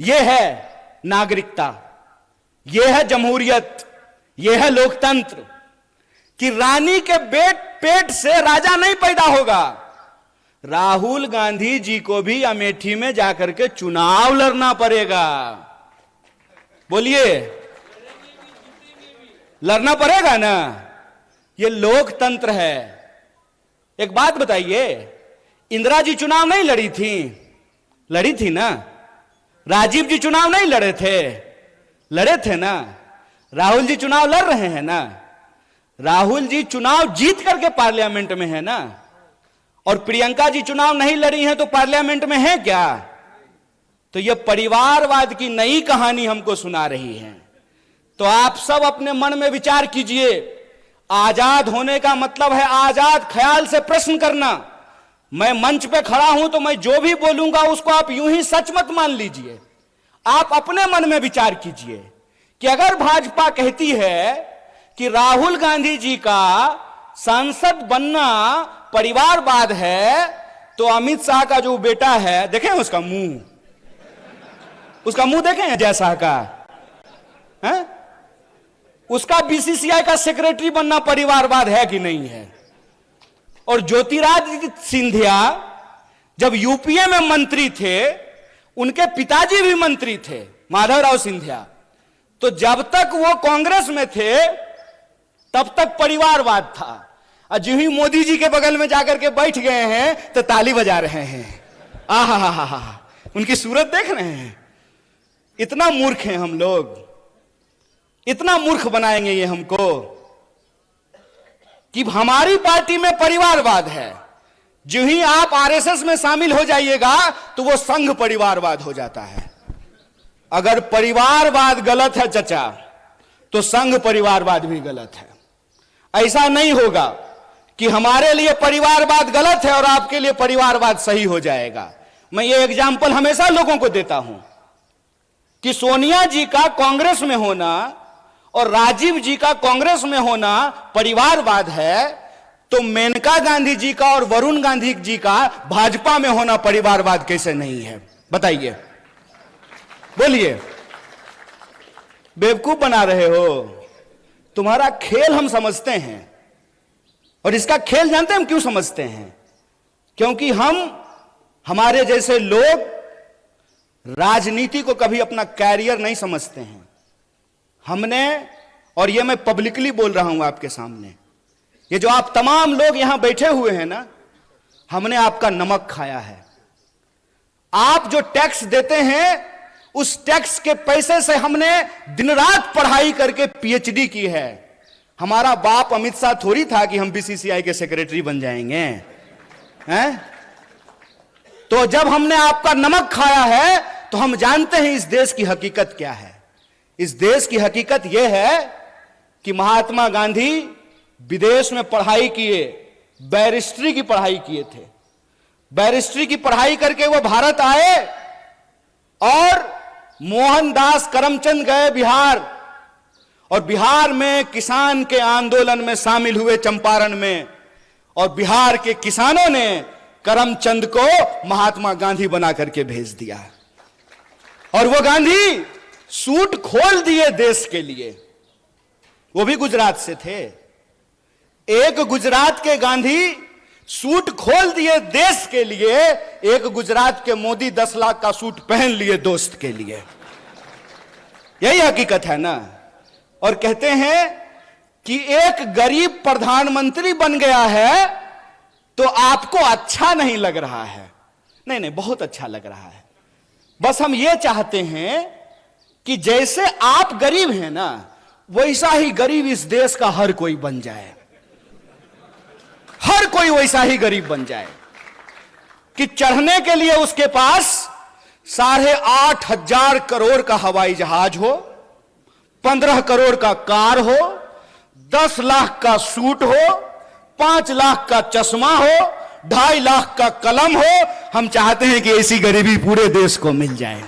यह है नागरिकता, यह है जमहूरियत, यह है लोकतंत्र कि रानी के पेट से राजा नहीं पैदा होगा। राहुल गांधी जी को भी अमेठी में जाकर के चुनाव लड़ना पड़ेगा। बोलिए, लड़ना पड़ेगा ना? ये लोकतंत्र है। एक बात बताइए, इंदिरा जी चुनाव नहीं लड़ी थी? लड़ी थी ना। राजीव जी चुनाव नहीं लड़े थे? लड़े थे ना। राहुल जी चुनाव लड़ रहे हैं ना। राहुल जी चुनाव जीत करके पार्लियामेंट में है ना। और प्रियंका जी चुनाव नहीं लड़ी हैं तो पार्लियामेंट में है क्या? तो यह परिवारवाद की नई कहानी हमको सुना रही है। तो आप सब अपने मन में विचार कीजिए। आजाद होने का मतलब है आजाद ख्याल से प्रश्न करना। मैं मंच पे खड़ा हूं तो मैं जो भी बोलूंगा उसको आप यूं ही सच मत मान लीजिए। आप अपने मन में विचार कीजिए कि अगर भाजपा कहती है कि राहुल गांधी जी का सांसद बनना परिवारवाद है, तो अमित शाह का जो बेटा है, देखें उसका मुंह देखें अजय शाह का, है? उसका बीसीसीआई का सेक्रेटरी बनना परिवारवाद है कि नहीं है? और ज्योतिरादित्य सिंधिया जब यूपीए में मंत्री थे, उनके पिताजी भी मंत्री थे, माधवराव सिंधिया। तो जब तक वो कांग्रेस में थे तब तक परिवारवाद था। और जो ही मोदी जी के बगल में जाकर के बैठ गए हैं तो ताली बजा रहे हैं। आहा हा हा हा, उनकी सूरत देख रहे हैं। इतना मूर्ख हैं हम लोग, इतना मूर्ख बनाएंगे ये हमको कि हमारी पार्टी में परिवारवाद है। जो ही आप आरएसएस में शामिल हो जाइएगा तो वो संघ परिवारवाद हो जाता है। अगर परिवारवाद गलत है चचा, तो संघ परिवारवाद भी गलत है। ऐसा नहीं होगा कि हमारे लिए परिवारवाद गलत है और आपके लिए परिवारवाद सही हो जाएगा। मैं ये एग्जाम्पल हमेशा लोगों को देता हूं कि सोनिया जी का कांग्रेस में होना और राजीव जी का कांग्रेस में होना परिवारवाद है, तो मेनका गांधी जी का और वरुण गांधी जी का भाजपा में होना परिवारवाद कैसे नहीं है? बताइए, बोलिए। बेवकूफ बना रहे हो। तुम्हारा खेल हम समझते हैं, और इसका खेल जानते हैं हम क्यों समझते हैं? क्योंकि हमारे जैसे लोग राजनीति को कभी अपना कैरियर नहीं समझते हैं। हमने, और ये मैं पब्लिकली बोल रहा हूं आपके सामने, ये जो आप तमाम लोग यहां बैठे हुए हैं ना, हमने आपका नमक खाया है। आप जो टैक्स देते हैं उस टैक्स के पैसे से हमने दिन रात पढ़ाई करके पीएचडी की है। हमारा बाप अमित शाह थोड़ी था कि हम बीसीसीआई के सेक्रेटरी बन जाएंगे, हैं? तो जब हमने आपका नमक खाया है तो हम जानते हैं इस देश की हकीकत क्या है। इस देश की हकीकत यह है कि महात्मा गांधी विदेश में पढ़ाई किए, बैरिस्ट्री की पढ़ाई किए थे। बैरिस्ट्री की पढ़ाई करके वो भारत आए और मोहनदास करमचंद गए बिहार, और बिहार में किसान के आंदोलन में शामिल हुए चंपारण में, और बिहार के किसानों ने करमचंद को महात्मा गांधी बना करके भेज दिया। और वो गांधी सूट खोल दिए देश के लिए। वो भी गुजरात से थे। एक गुजरात के गांधी सूट खोल दिए देश के लिए, एक गुजरात के मोदी 10 लाख का सूट पहन लिए दोस्त के लिए। यही हकीकत है ना। और कहते हैं कि एक गरीब प्रधानमंत्री बन गया है तो आपको अच्छा नहीं लग रहा है। नहीं नहीं, बहुत अच्छा लग रहा है। बस हम ये चाहते हैं कि जैसे आप गरीब हैं ना, वैसा ही गरीब इस देश का हर कोई बन जाए। हर कोई वैसा ही गरीब बन जाए कि चढ़ने के लिए उसके पास 8,500 करोड़ का हवाई जहाज हो, 15 करोड़ का कार हो, 10 लाख का सूट हो, 5 लाख का चश्मा हो, 2.5 लाख का कलम हो। हम चाहते हैं कि ऐसी गरीबी पूरे देश को मिल जाए।